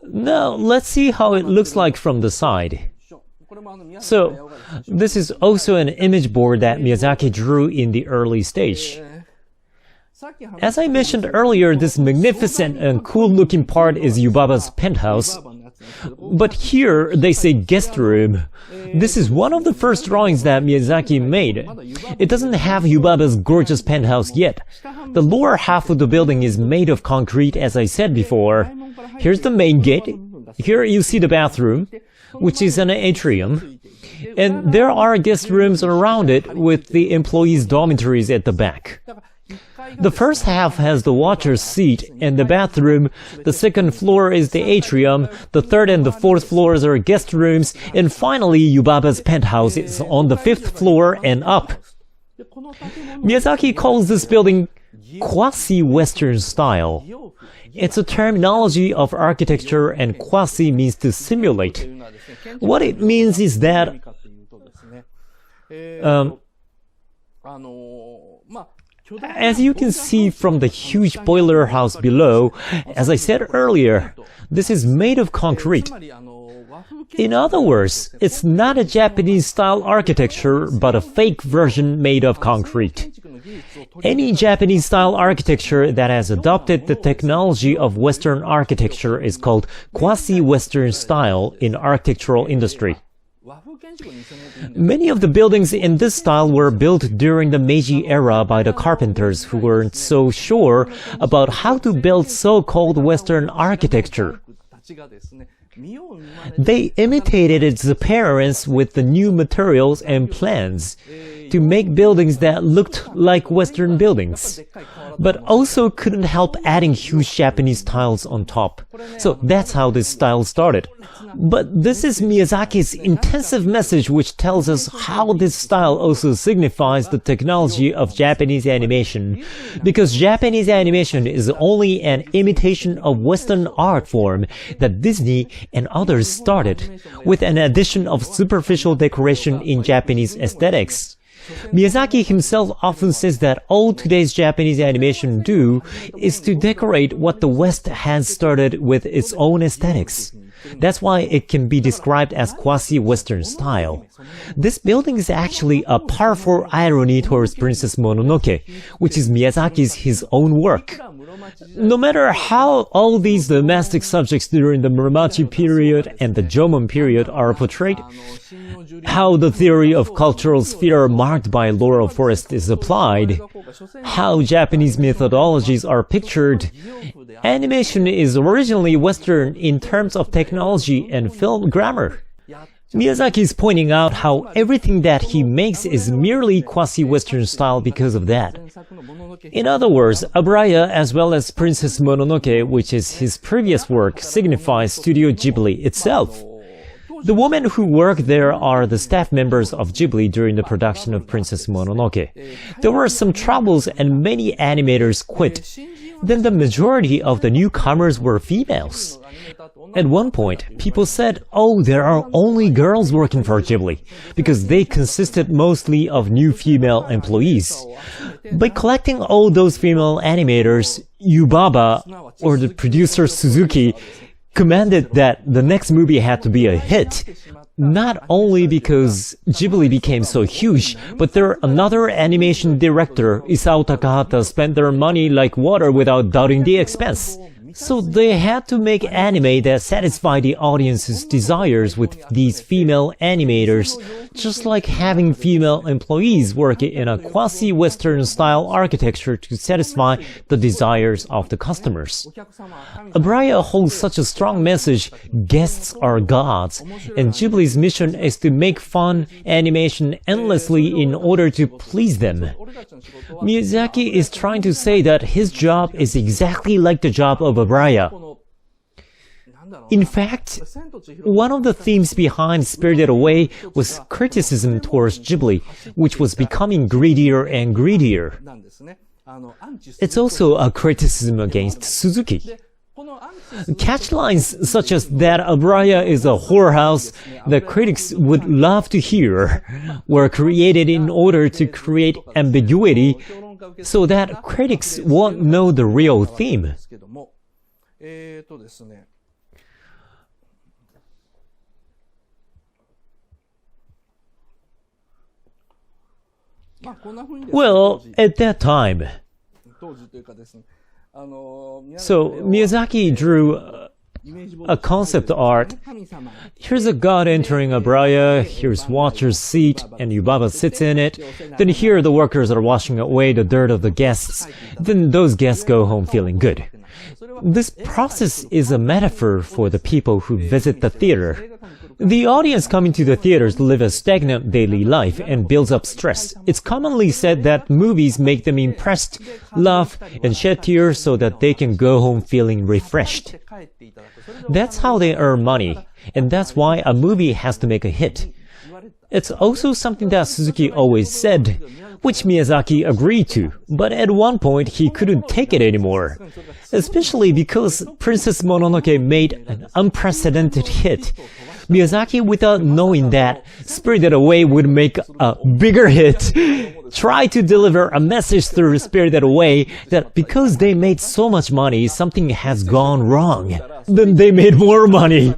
Now, let's see how it looks like from the side. So, this is also an image board that Miyazaki drew in the early stage. As I mentioned earlier, this magnificent and cool-looking part is Yubaba's penthouse. But here, they say guest room. This is one of the first drawings that Miyazaki made. It doesn't have Yubaba's gorgeous penthouse yet. The lower half of the building is made of concrete, as I said before. Here's the main gate. Here you see the bathroom, which is an atrium. And there are guest rooms around it with the employees' dormitories at the back. The first half has the watcher's seat and the bathroom, the second floor is the atrium, the third and the fourth floors are guest rooms, and finally Yubaba's penthouse is on the fifth floor and up. Miyazaki calls this building quasi-Western style. It's a terminology of architecture, and quasi means to simulate. What it means is that as you can see from the huge boiler house below, as I said earlier, this is made of concrete. In other words, it's not a Japanese-style architecture, but a fake version made of concrete. Any Japanese-style architecture that has adopted the technology of Western architecture is called quasi-Western style in architectural industry. Many of the buildings in this style were built during the Meiji era by the carpenters who weren't so sure about how to build so-called Western architecture. They imitated its appearance with the new materials and plans to make buildings that looked like Western buildings, but also couldn't help adding huge Japanese tiles on top. So that's how this style started. But this is Miyazaki's intensive message, which tells us how this style also signifies the technology of Japanese animation, because Japanese animation is only an imitation of Western art form that Disney and others started, with an addition of superficial decoration in Japanese aesthetics. Miyazaki himself often says that all today's Japanese animation do is to decorate what the West has started with its own aesthetics. That's why it can be described as quasi-Western style. This building is actually a powerful irony towards Princess Mononoke, which is Miyazaki's his own work. No matter how all these domestic subjects during the Muromachi period and the Jomon period are portrayed, how the theory of cultural sphere marked by laurel forest is applied, how Japanese methodologies are pictured, animation is originally Western in terms of technology and film grammar. Miyazaki is pointing out how everything that he makes is merely quasi-Western style because of that. In other words, Abraya as well as Princess Mononoke, which is his previous work, signifies Studio Ghibli itself. The women who work there are the staff members of Ghibli during the production of Princess Mononoke. There were some troubles and many animators quit. Then the majority of the newcomers were females. At one point, people said, oh, there are only girls working for Ghibli, because they consisted mostly of new female employees. By collecting all those female animators, Yubaba, or the producer Suzuki, commanded that the next movie had to be a hit. Not only because Ghibli became so huge, but their another animation director, Isao Takahata, spent their money like water without doubting the expense. So they had to make anime that satisfy the audience's desires with these female animators, just like having female employees work in a quasi-Western style architecture to satisfy the desires of the customers. Abraya holds such a strong message, guests are gods, and Ghibli's mission is to make fun animation endlessly in order to please them. Miyazaki is trying to say that his job is exactly like the job of Abraya. In fact, one of the themes behind Spirited Away was criticism towards Ghibli, which was becoming greedier and greedier. It's also a criticism against Suzuki. Catchlines such as that Abraya is a whorehouse that critics would love to hear were created in order to create ambiguity so that critics won't know the real theme. ですね。Well, at that time, 当時というかですね。so Miyazaki drew a concept art. Here's a god entering a braya, here's watcher's seat, and Yubaba sits in it. Then here the workers are washing away the dirt of the guests. Then those guests go home feeling good. This process is a metaphor for the people who visit the theater. The audience coming to the theaters live a stagnant daily life and builds up stress. It's commonly said that movies make them impressed, laugh, and shed tears so that they can go home feeling refreshed. That's how they earn money, and that's why a movie has to make a hit. It's also something that Suzuki always said, which Miyazaki agreed to, but at one point he couldn't take it anymore. Especially because Princess Mononoke made an unprecedented hit. Miyazaki, without knowing that Spirited Away would make a bigger hit, tried to deliver a message through Spirited Away that because they made so much money, something has gone wrong. Then they made more money.